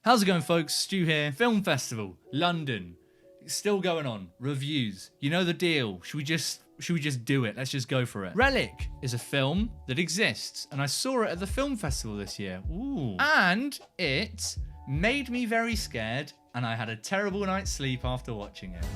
How's it going, folks? Stu here. Film Festival, London. It's still going on. Reviews. You know the deal. Should we just do it? Let's just go for it. Relic is a film that exists, and I saw it at the film festival this year. Ooh. And it made me very scared, and I had a terrible night's sleep after watching it.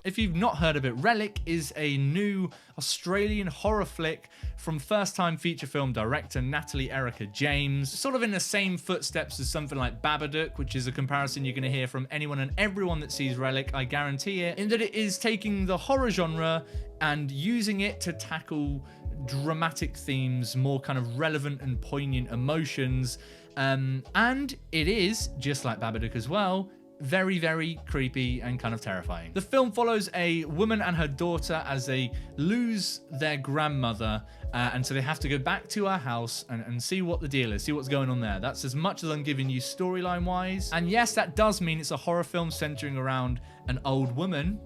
If you've not heard of it, Relic is a new Australian horror flick from first-time feature film director Natalie Erica James, sort of in the same footsteps as something like Babadook, which is a comparison you're going to hear from anyone and everyone that sees Relic, I guarantee it, in that it is taking the horror genre and using it to tackle dramatic themes, more kind of relevant and poignant emotions, and it is, just like Babadook as well, very, very creepy and kind of terrifying. The film follows a woman and her daughter as they lose their grandmother, and so they have to go back to her house and see what the deal is, see what's going on there. That's as much as I'm giving you storyline-wise. And yes, that does mean it's a horror film centering around an old woman.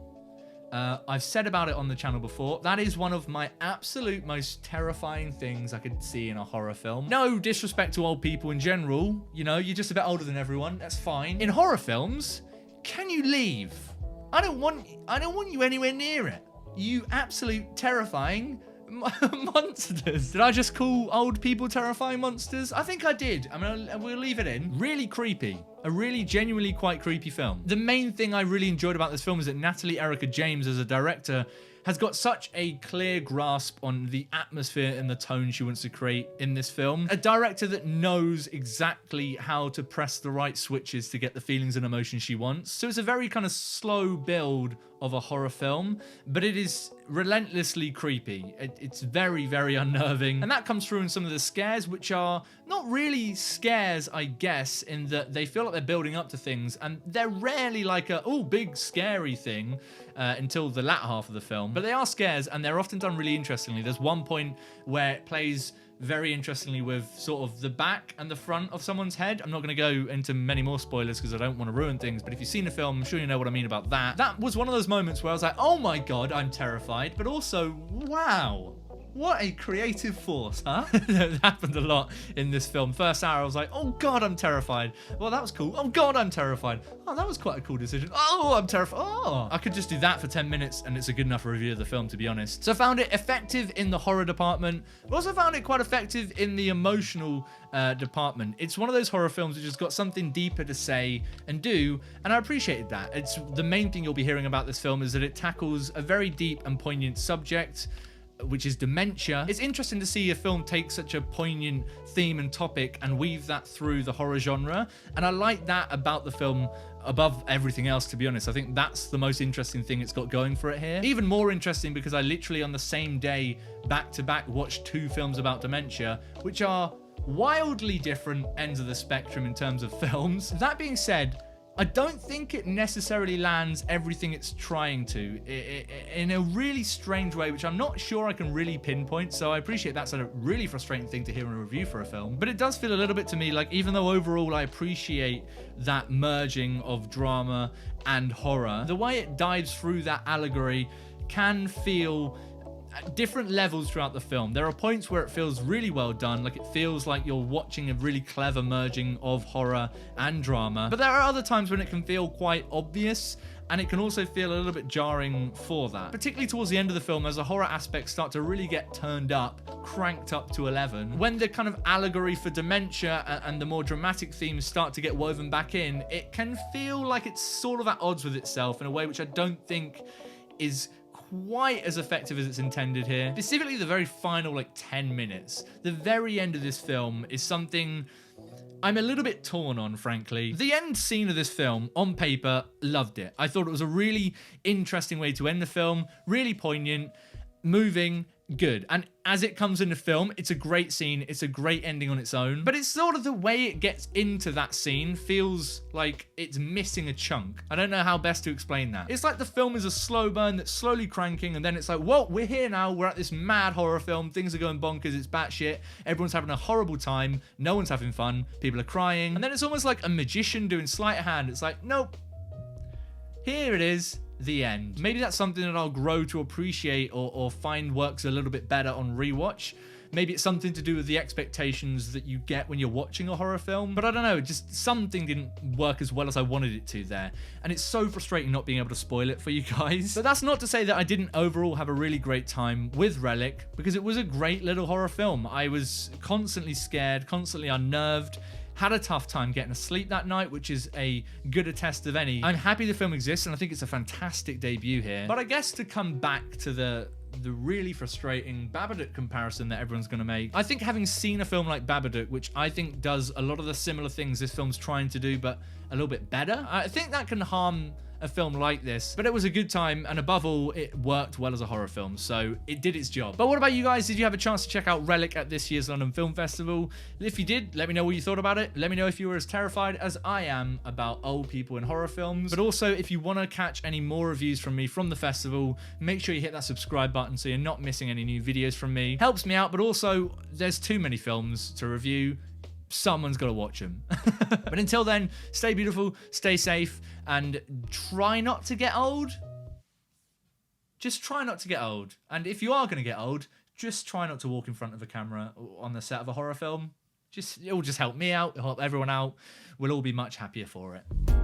I've said about it on the channel before. That is one of my absolute most terrifying things I could see in a horror film. No disrespect to old people in general. You know, you're just a bit older than everyone. That's fine. In horror films, can you leave? I don't want you anywhere near it. You absolute terrifying monsters. Did I just call old people terrifying monsters? I think I did. I mean, we'll leave it in. Really creepy. A really genuinely quite creepy film. The main thing I really enjoyed about this film is that Natalie Erica James as a director has got such a clear grasp on the atmosphere and the tone she wants to create in this film. A director that knows exactly how to press the right switches to get the feelings and emotions she wants. So it's a very kind of slow build of a horror film, but it is relentlessly creepy. It's very, very unnerving. And that comes through in some of the scares, which are not really scares, I guess, in that they feel like they're building up to things, and they're rarely like a, oh, big scary thing until the latter half of the film. But they are scares, and they're often done really interestingly. There's one point where it plays very interestingly with sort of the back and the front of someone's head. I'm not going to go into many more spoilers because I don't want to ruin things, but if you've seen the film, I'm sure you know what I mean about that. That was one of those moments where I was like, oh my god, I'm terrified, but also, wow, what a creative force, huh? That happened a lot in this film. First hour, I was like, oh god, I'm terrified. Well, that was cool. Oh god, I'm terrified. Oh, that was quite a cool decision. Oh, I'm terrified. Oh, I could just do that for 10 minutes and it's a good enough review of the film, to be honest. So I found it effective in the horror department, but also found it quite effective in the emotional department. It's one of those horror films which has got something deeper to say and do, and I appreciated that. It's the main thing you'll be hearing about this film is that it tackles a very deep and poignant subject, which is dementia. It's interesting to see a film take such a poignant theme and topic and weave that through the horror genre. And I like that about the film above everything else, to be honest. I think that's the most interesting thing it's got going for it here. Even more interesting because I literally on the same day, back to back, watched two films about dementia, which are wildly different ends of the spectrum in terms of films. That being said, I don't think it necessarily lands everything it's trying to in a really strange way, which I'm not sure I can really pinpoint, so I appreciate that's a really frustrating thing to hear in a review for a film. But it does feel a little bit to me like, even though overall I appreciate that merging of drama and horror, the way it dives through that allegory can feel at different levels throughout the film. There are points where it feels really well done, like it feels like you're watching a really clever merging of horror and drama. But there are other times when it can feel quite obvious, and it can also feel a little bit jarring for that. Particularly towards the end of the film, as the horror aspects start to really get turned up, cranked up to 11. When the kind of allegory for dementia and the more dramatic themes start to get woven back in, it can feel like it's sort of at odds with itself in a way which I don't think is quite as effective as it's intended here. Specifically the very final 10 minutes. The very end of this film is something I'm a little bit torn on, frankly. The end scene of this film, on paper, loved it. I thought it was a really interesting way to end the film, really poignant, moving, good. And as it comes in the film, it's a great scene, it's a great ending on its own, but it's sort of the way it gets into that scene feels like it's missing a chunk. I don't know how best to explain that. It's like the film is a slow burn that's slowly cranking, and then it's like, well, we're here now, we're at this mad horror film, things are going bonkers, it's batshit, everyone's having a horrible time, no one's having fun, people are crying, and then it's almost like a magician doing sleight of hand. It's like, nope, here it is, the end. Maybe that's something that I'll grow to appreciate or find works a little bit better on rewatch. Maybe it's something to do with the expectations that you get when you're watching a horror film. But I don't know, just something didn't work as well as I wanted it to there. And it's so frustrating not being able to spoil it for you guys. But that's not to say that I didn't overall have a really great time with Relic, because it was a great little horror film. I was constantly scared, constantly unnerved, had a tough time getting to sleep that night, which is a good attest of any. I'm happy the film exists, and I think it's a fantastic debut here. But I guess to come back to the really frustrating Babadook comparison that everyone's going to make, I think having seen a film like Babadook, which I think does a lot of the similar things this film's trying to do, but a little bit better, I think that can harm a film like this. But it was a good time, and above all, it worked well as a horror film, so it did its job. But what about you guys? Did you have a chance to check out Relic at this year's London Film Festival? If you did, let me know what you thought about it. Let me know if you were as terrified as I am about old people in horror films. But also, if you want to catch any more reviews from me from the festival, make sure you hit that subscribe button so you're not missing any new videos from me. Helps me out, but also, there's too many films to review. Someone's got to watch them. But until then, stay beautiful, stay safe, and try not to get old. Just try not to get old. And if you are going to get old, just try not to walk in front of a camera on the set of a horror film. It'll just help me out, it'll help everyone out. We'll all be much happier for it.